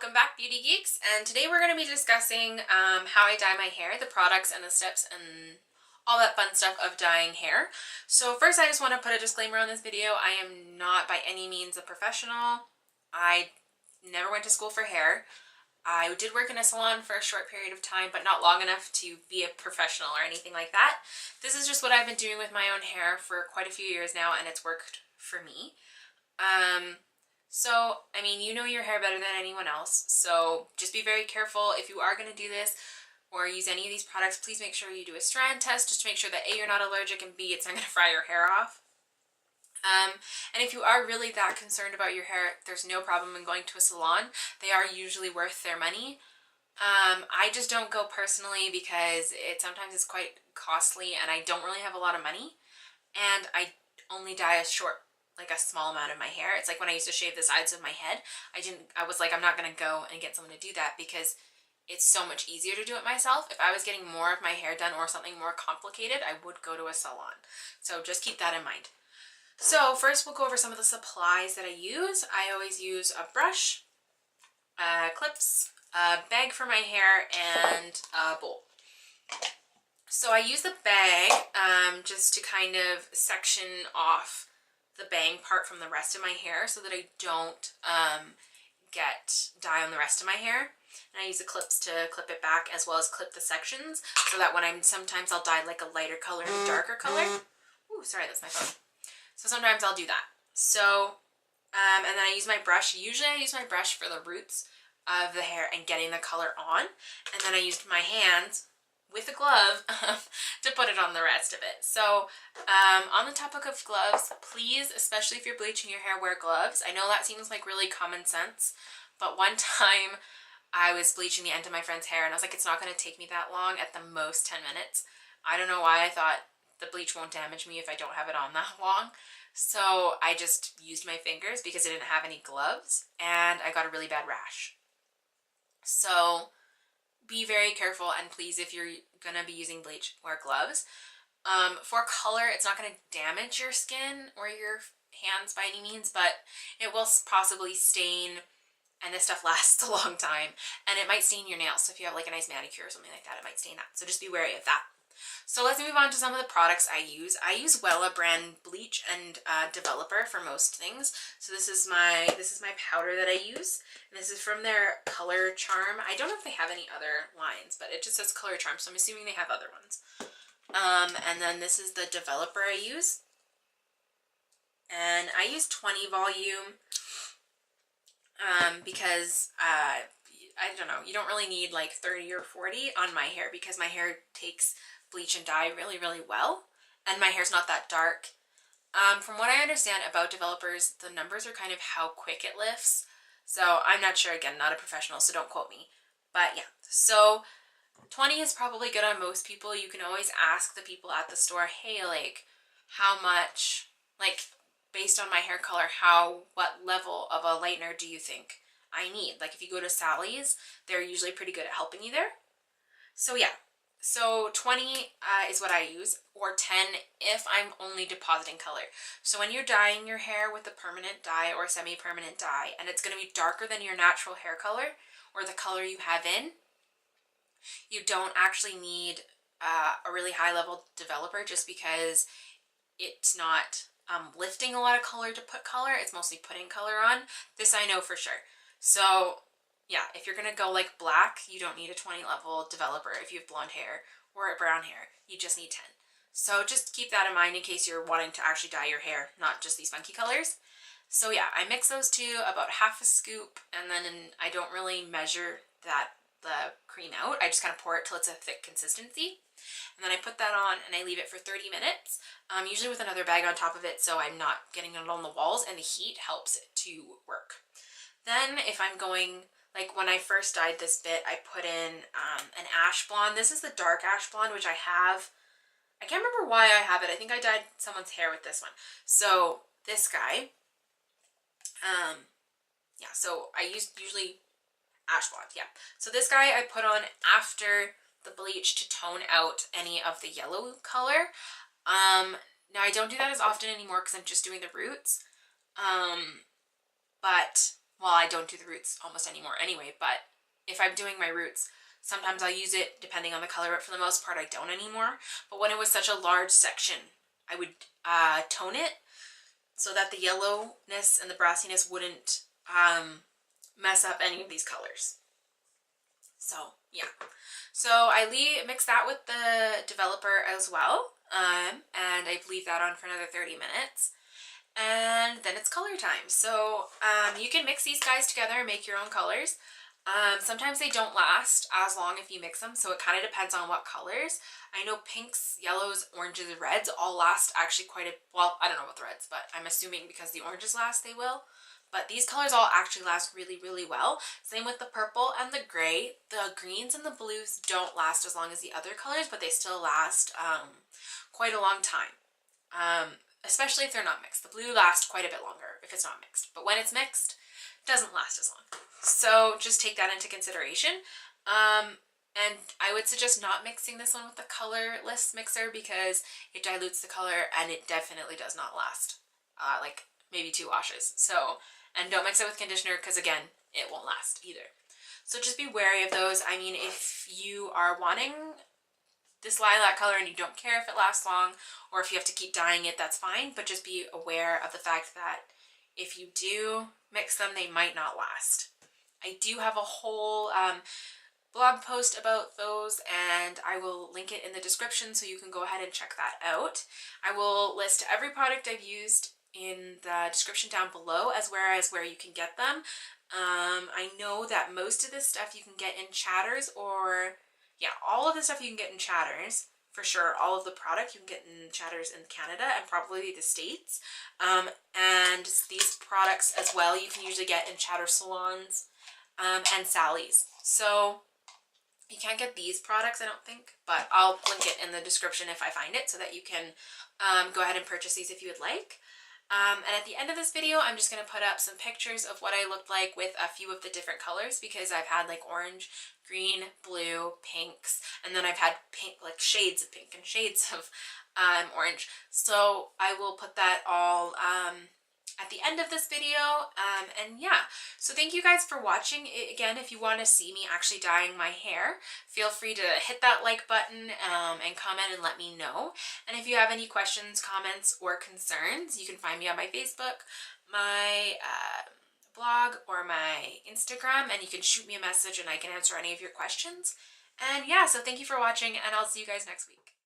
welcome back Beauty Geeks, and today we're going to be discussing how I dye my hair, the products and the steps and all that fun stuff of dyeing hair. So first I just want to put a disclaimer on this video. I am not by any means a professional. I never went to school for hair. I did work in a salon for a short period of time, but not long enough to be a professional or anything like that. This is just what I've been doing with my own hair for quite a few years now, and it's worked for me. So, I mean, you know your hair better than anyone else, so just be very careful if you are going to do this or use any of these products. Please make sure you do a strand test just to make sure that A, you're not allergic, and B, it's not going to fry your hair off. And if you are really that concerned about your hair, there's no problem in going to a salon. They are usually worth their money. I just don't go personally because sometimes it's quite costly and I don't really have a lot of money, and I only dye a small amount of my hair. It's like when I used to shave the sides of my head, I was like, I'm not gonna go and get someone to do that because it's so much easier to do it myself. If I was getting more of my hair done or something more complicated, I would go to a salon. So just keep that in mind. So first we'll go over some of the supplies that I use. I always use a brush, clips, a bag for my hair, and a bowl. So I use the bag just to kind of section off the bang part from the rest of my hair so that I don't get dye on the rest of my hair. And I use the clips to clip it back as well as clip the sections so that when sometimes I'll dye like a lighter color and a darker color. Ooh, sorry, that's my phone. So sometimes I'll do that. So, and then I use my brush. Usually I use my brush for the roots of the hair and getting the color on. And then I used my hands with a glove to put it on the rest of it. So on the topic of gloves, please, especially if you're bleaching your hair, wear gloves. I know that seems like really common sense, but one time I was bleaching the end of my friend's hair and I was like, it's not going to take me that long, at the most 10 minutes. I don't know why I thought the bleach won't damage me if I don't have it on that long. So I just used my fingers because I didn't have any gloves and I got a really bad rash. So be very careful, and please, if you're gonna be using bleach, wear gloves. For color, it's not gonna damage your skin or your hands by any means, but it will possibly stain, and this stuff lasts a long time, and it might stain your nails. So if you have like a nice manicure or something like that, it might stain that. So just be wary of that. So let's move on to some of the products I use. I use Wella brand bleach and developer for most things. So this is my powder that I use. And this is from their Color Charm. I don't know if they have any other lines, but it just says Color Charm, so I'm assuming they have other ones. And then this is the developer I use. And I use 20 volume because I don't know, you don't really need like 30 or 40 on my hair because my hair takes bleach and dye really, really well, and my hair's not that dark. From what I understand about developers, the numbers are kind of how quick it lifts. So I'm not sure, again, not a professional, so don't quote me. But yeah, so 20 is probably good on most people. You can always ask the people at the store, hey, like, how much, like, based on my hair color, what level of a lightener do you think I need? Like, if you go to Sally's, they're usually pretty good at helping you there. So yeah. So 20 is what I use, or 10 if I'm only depositing color. So when you're dyeing your hair with a permanent dye or semi-permanent dye, and it's going to be darker than your natural hair color or the color you have in, you don't actually need a really high level developer just because it's not lifting a lot of color to put color. It's mostly putting color on. This I know for sure. So yeah, if you're gonna go like black, you don't need a 20 level developer. If you have blonde hair or brown hair, you just need 10. So just keep that in mind in case you're wanting to actually dye your hair, not just these funky colors. So yeah, I mix those two, about half a scoop, and then I don't really measure the cream out. I just kind of pour it till it's a thick consistency. And then I put that on and I leave it for 30 minutes, usually with another bag on top of it so I'm not getting it on the walls, and the heat helps it to work. Then if I'm going, like when I first dyed this bit, I put in an ash blonde. This is the dark ash blonde, which I have. I can't remember why I have it. I think I dyed someone's hair with this one. So this guy, yeah, so I usually ash blonde, yeah. So this guy I put on after the bleach to tone out any of the yellow color. Now I don't do that as often anymore because I'm just doing the roots. But well, I don't do the roots almost anymore anyway, but if I'm doing my roots, sometimes I'll use it depending on the color, but for the most part I don't anymore. But when it was such a large section, I would tone it so that the yellowness and the brassiness wouldn't mess up any of these colors. So yeah, so I mix that with the developer as well, and I leave that on for another 30 minutes. And then it's color time. So you can mix these guys together and make your own colors. Sometimes they don't last as long if you mix them, so it kind of depends on what colors. I know pinks, yellows, oranges, reds all last actually well, I don't know about the reds, but I'm assuming because the oranges last, they will. But these colors all actually last really, really well. Same with the purple and the gray. The greens and the blues don't last as long as the other colors, but they still last quite a long time. Especially if they're not mixed. The blue lasts quite a bit longer if it's not mixed, but when it's mixed, it doesn't last as long. So just take that into consideration. And I would suggest not mixing this one with the colorless mixer because it dilutes the color and it definitely does not last. Like maybe 2 washes. So, and don't mix it with conditioner because again, it won't last either. So just be wary of those. I mean, if you are wanting this lilac color and you don't care if it lasts long or if you have to keep dyeing it, that's fine, but just be aware of the fact that if you do mix them, they might not last. I do have a whole blog post about those and I will link it in the description so you can go ahead and check that out. I will list every product I've used in the description down below as well as where you can get them. I know that most of this stuff you can get in Chatters or yeah, all of the stuff you can get in Chatters, for sure. All of the product you can get in Chatters in Canada and probably the States. And these products as well you can usually get in Chatter salons and Sally's. So you can't get these products, I don't think, but I'll link it in the description if I find it so that you can go ahead and purchase these if you would like. And at the end of this video, I'm just going to put up some pictures of what I looked like with a few of the different colors because I've had like orange, green, blue, pinks, and then I've had pink, like shades of pink and shades of orange. So I will put that all at the end of this video. And yeah, so thank you guys for watching. Again, if you want to see me actually dyeing my hair, feel free to hit that like button and comment and let me know. And if you have any questions, comments, or concerns, you can find me on my Facebook, my blog, or my Instagram, and you can shoot me a message and I can answer any of your questions. And yeah, so thank you for watching, and I'll see you guys next week.